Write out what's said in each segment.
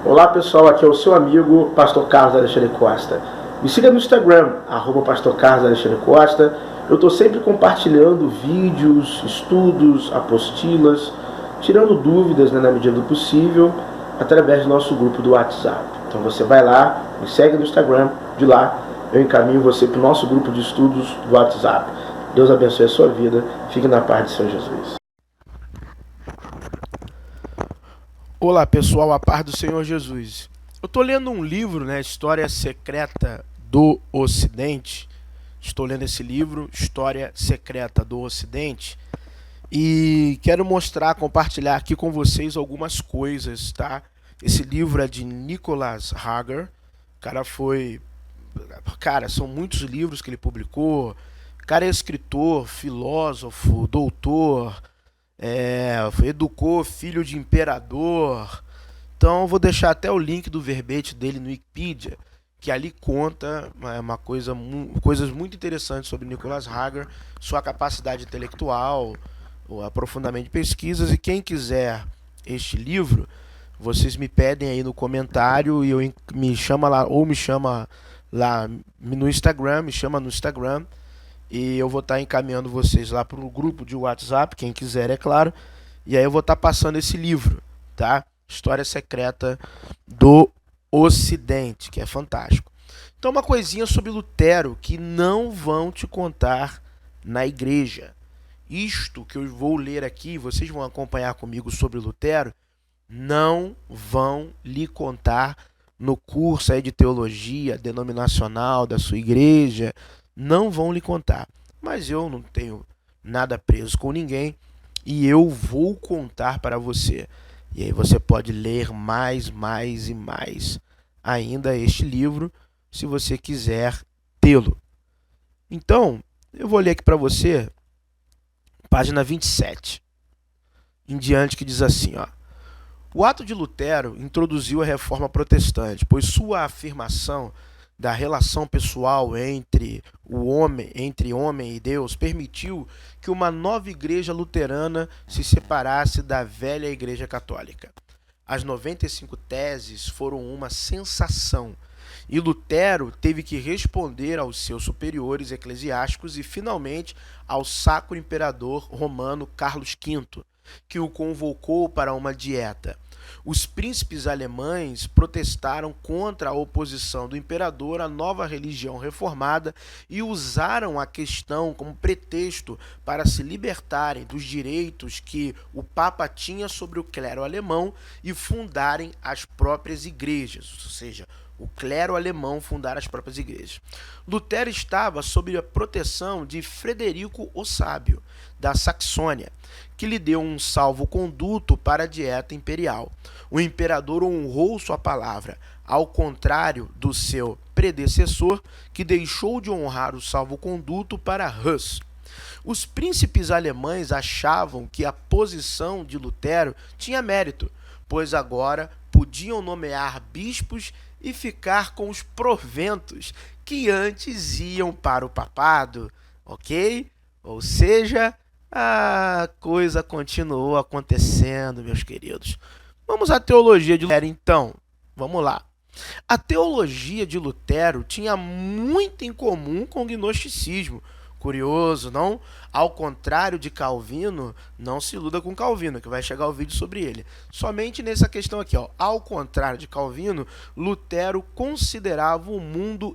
Olá pessoal, aqui é o seu amigo Pastor Carlos Alexandre Costa. Me siga no Instagram, Pastor Carlos Alexandre Costa. Eu estou sempre compartilhando vídeos, estudos, apostilas, tirando dúvidas, na medida do possível, através do nosso grupo do WhatsApp. Então você vai lá, me segue no Instagram, de lá eu encaminho você para o nosso grupo de estudos do WhatsApp. Deus abençoe a sua vida, fique na paz de Senhor Jesus. Olá pessoal, a paz do Senhor Jesus. Eu estou lendo um livro, História Secreta do Ocidente. Estou lendo esse livro, História Secreta do Ocidente, e quero mostrar, compartilhar aqui com vocês algumas coisas, tá? Esse livro é de Nicholas Hager. São muitos livros que ele publicou. O cara é escritor, filósofo, doutor, educou filho de imperador. Então eu vou deixar até o link do verbete dele no Wikipedia, que ali conta coisas muito interessantes sobre Nicholas Hager, sua capacidade intelectual, o aprofundamento de pesquisas. E quem quiser este livro, vocês me pedem aí no comentário e me chama lá, ou me chama lá no Instagram, e eu vou estar encaminhando vocês lá para o grupo de WhatsApp, quem quiser, é claro, e aí eu vou estar passando esse livro, tá? História Secreta do Ocidente, que é fantástico. Então, uma coisinha sobre Lutero que não vão te contar na igreja. Isto que eu vou ler aqui, vocês vão acompanhar comigo sobre Lutero, não vão lhe contar no curso aí de teologia denominacional da sua igreja, não vão lhe contar. Mas eu não tenho nada preso com ninguém e eu vou contar para você. E aí você pode ler mais e mais ainda este livro, se você quiser tê-lo. Então, eu vou ler aqui para você, página 27, em diante, que diz assim, ó. O ato de Lutero introduziu a reforma protestante, pois sua afirmação da relação pessoal entre homem e Deus permitiu que uma nova igreja luterana se separasse da velha igreja católica. As 95 teses foram uma sensação, e Lutero teve que responder aos seus superiores eclesiásticos e finalmente ao Sacro Imperador Romano Carlos V, que o convocou para uma dieta. Os príncipes alemães protestaram contra a oposição do imperador à nova religião reformada e usaram a questão como pretexto para se libertarem dos direitos que o Papa tinha sobre o clero alemão e fundarem as próprias igrejas, ou seja, o clero alemão fundar as próprias igrejas. Lutero estava sob a proteção de Frederico o Sábio, da Saxônia, que lhe deu um salvo-conduto para a dieta imperial. O imperador honrou sua palavra, ao contrário do seu predecessor, que deixou de honrar o salvo-conduto para Hus. Os príncipes alemães achavam que a posição de Lutero tinha mérito, pois agora podiam nomear bispos e ficar com os proventos que antes iam para o papado, ok? Ou seja, a coisa continuou acontecendo, meus queridos. Vamos à teologia de Lutero, então. Vamos lá. A teologia de Lutero tinha muito em comum com o gnosticismo. Curioso, não? Ao contrário de Calvino, não se iluda com Calvino, que vai chegar o vídeo sobre ele. Somente nessa questão aqui, ó. Ao contrário de Calvino, Lutero considerava o mundo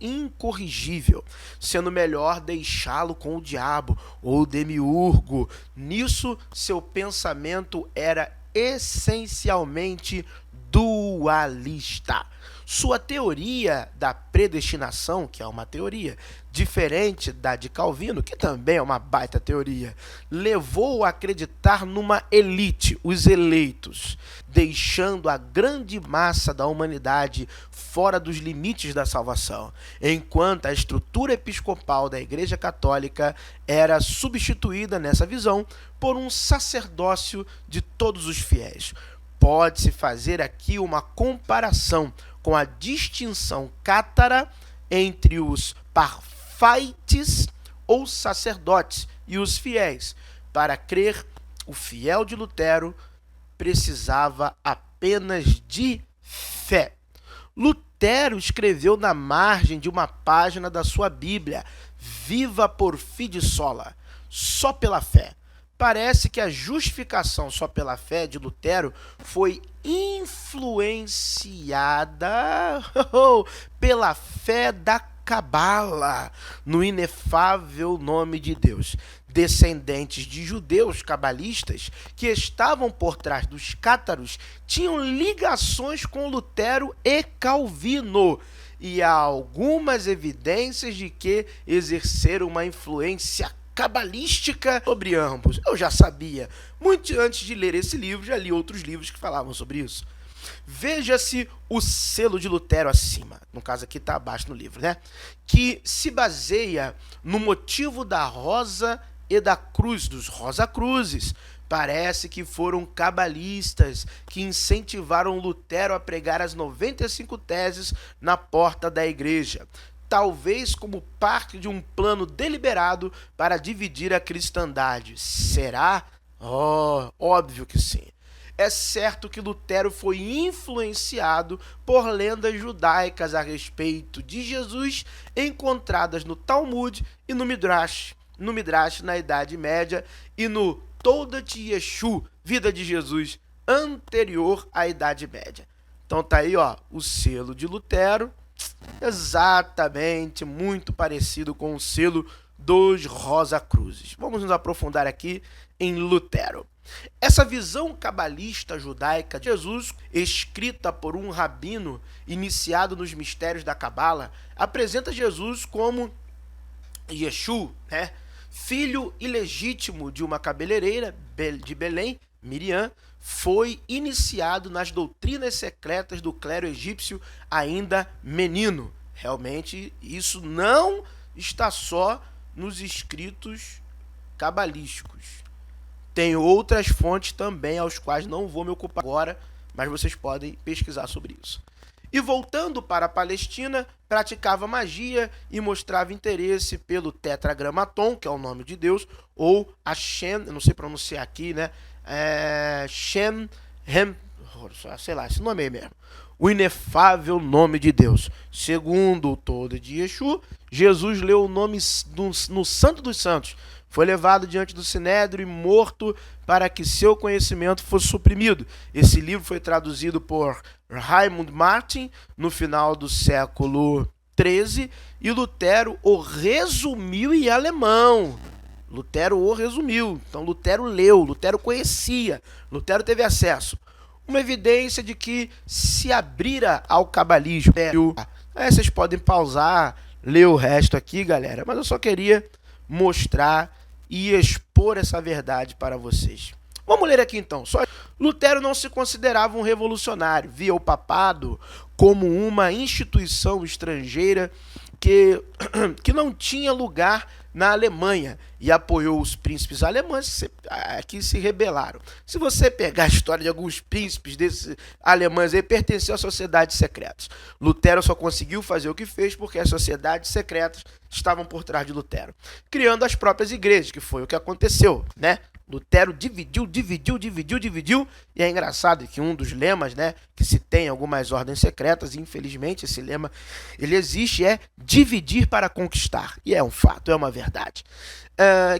incorrigível, sendo melhor deixá-lo com o diabo ou o demiurgo. Nisso, seu pensamento era essencialmente dualista. Sua teoria da predestinação, que é uma teoria diferente da de Calvino, que também é uma baita teoria, levou a acreditar numa elite, os eleitos, deixando a grande massa da humanidade fora dos limites da salvação, enquanto a estrutura episcopal da Igreja Católica era substituída nessa visão por um sacerdócio de todos os fiéis. Pode-se fazer aqui uma comparação com a distinção cátara entre os parfaites ou sacerdotes e os fiéis. Para crer, o fiel de Lutero precisava apenas de fé. Lutero escreveu na margem de uma página da sua Bíblia: Viva por fide sola, só pela fé. Parece que a justificação só pela fé de Lutero foi influenciada pela fé da Cabala, no inefável nome de Deus. Descendentes de judeus cabalistas que estavam por trás dos cátaros tinham ligações com Lutero e Calvino, e há algumas evidências de que exerceram uma influência cabalística sobre ambos. Eu já sabia, muito antes de ler esse livro, já li outros livros que falavam sobre isso. Veja-se o selo de Lutero acima, no caso aqui está abaixo no livro, né? Que se baseia no motivo da rosa e da cruz, dos Rosa-Cruzes. Parece que foram cabalistas que incentivaram Lutero a pregar as 95 teses na porta da igreja, talvez como parte de um plano deliberado para dividir a cristandade. Será? Oh, óbvio que sim. É certo que Lutero foi influenciado por lendas judaicas a respeito de Jesus encontradas no Talmud e no Midrash na Idade Média e no Toldot Yeshu, vida de Jesus anterior à Idade Média. Então tá aí, ó, o selo de Lutero, exatamente muito parecido com o selo dos Rosa-Cruzes. Vamos nos aprofundar aqui em Lutero. Essa visão cabalista judaica de Jesus, escrita por um rabino iniciado nos mistérios da Cabala, apresenta Jesus como Yeshu, né? Filho ilegítimo de uma cabeleireira de Belém, Miriam, foi iniciado nas doutrinas secretas do clero egípcio ainda menino. Realmente, isso não está só nos escritos cabalísticos. Tem outras fontes também, aos quais não vou me ocupar agora, mas vocês podem pesquisar sobre isso. E voltando para a Palestina, praticava magia e mostrava interesse pelo Tetragramaton, que é o nome de Deus, ou Hashem, eu não sei pronunciar aqui, né? Shem, sei lá, esse nome aí mesmo. O inefável nome de Deus. Segundo o Toldot Yeshu, Jesus leu o nome no Santo dos Santos. Foi levado diante do Sinédrio e morto para que seu conhecimento fosse suprimido. Esse livro foi traduzido por Raymond Martin no final do século XIII e Lutero o resumiu em alemão. Lutero o resumiu. Então Lutero leu, Lutero conhecia, Lutero teve acesso. Uma evidência de que se abrira ao cabalismo. Aí vocês podem pausar, ler o resto aqui, galera, mas eu só queria mostrar e expor essa verdade para vocês. Vamos ler aqui então. Lutero não se considerava um revolucionário, via o papado como uma instituição estrangeira que não tinha lugar na Alemanha e apoiou os príncipes alemães que se rebelaram. Se você pegar a história de alguns príncipes desses alemães aí, pertenciam a sociedades secretas. Lutero só conseguiu fazer o que fez porque as sociedades secretas estavam por trás de Lutero, criando as próprias igrejas, que foi o que aconteceu, né? Lutero dividiu, e é engraçado que um dos lemas, né, que se tem algumas ordens secretas, e infelizmente esse lema, ele existe, é dividir para conquistar, e é um fato, é uma verdade.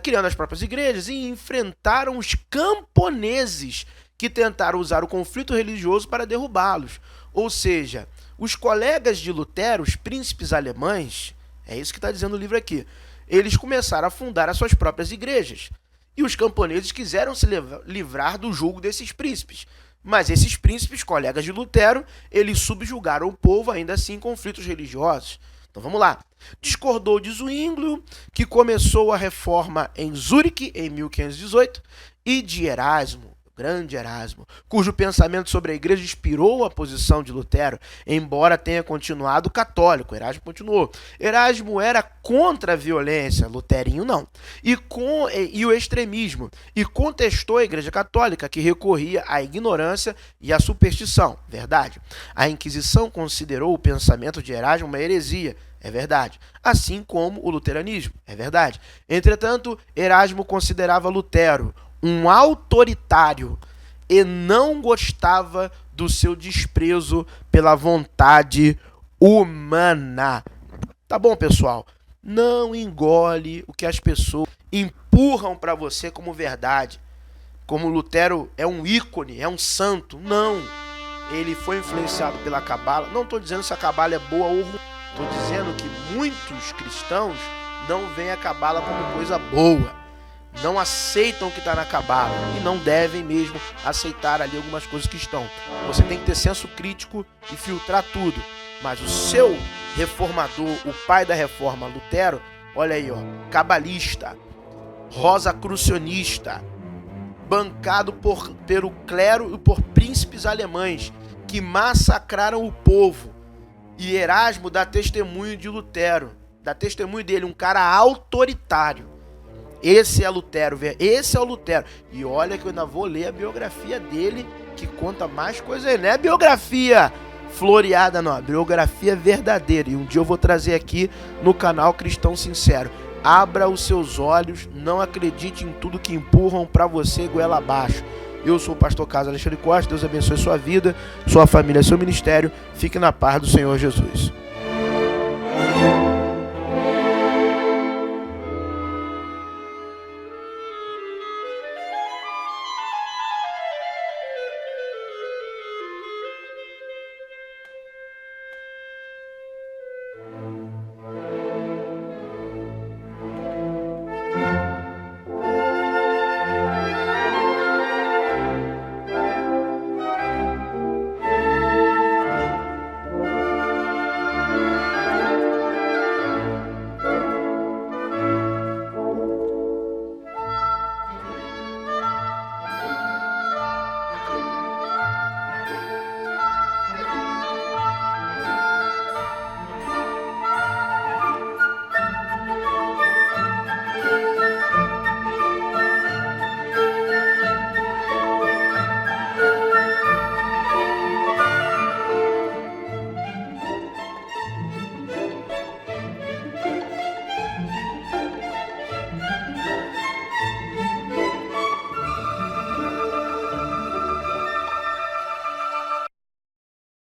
Criando as próprias igrejas e enfrentaram os camponeses que tentaram usar o conflito religioso para derrubá-los. Ou seja, os colegas de Lutero, os príncipes alemães, é isso que está dizendo o livro aqui, eles começaram a fundar as suas próprias igrejas. E os camponeses quiseram se livrar do jugo desses príncipes. Mas esses príncipes, colegas de Lutero, eles subjugaram o povo, ainda assim, em conflitos religiosos. Então vamos lá. Discordou de Zwinglio, que começou a reforma em Zurique, em 1518, e de Erasmo, grande Erasmo, cujo pensamento sobre a igreja inspirou a posição de Lutero, embora tenha continuado católico. Erasmo continuou. Erasmo era contra a violência, Luterinho não, e o extremismo, e contestou a igreja católica, que recorria à ignorância e à superstição, verdade. A Inquisição considerou o pensamento de Erasmo uma heresia, é verdade, assim como o luteranismo, é verdade. Entretanto, Erasmo considerava Lutero um autoritário e não gostava do seu desprezo pela vontade humana. Tá bom, pessoal? Não engole o que as pessoas empurram para você como verdade. Como Lutero é um ícone, é um santo. Não. Ele foi influenciado pela cabala. Não estou dizendo se a cabala é boa ou ruim. Estou dizendo que muitos cristãos não veem a cabala como coisa boa. Não aceitam o que está na cabala. E não devem mesmo aceitar ali algumas coisas que estão. Você tem que ter senso crítico e filtrar tudo. Mas o seu reformador, o pai da reforma, Lutero, olha aí, ó, cabalista, rosacrucionista, bancado pelo clero e por príncipes alemães que massacraram o povo. E Erasmo dá testemunho de Lutero, dá testemunho dele, um cara autoritário. Esse é Lutero, esse é o Lutero. E olha que eu ainda vou ler a biografia dele, que conta mais coisas. Não é biografia floreada, não, é biografia verdadeira. E um dia eu vou trazer aqui no canal Cristão Sincero. Abra os seus olhos, não acredite em tudo que empurram para você goela abaixo. Eu sou o pastor Carlos Alexandre Costa, Deus abençoe sua vida, sua família, seu ministério. Fique na paz do Senhor Jesus.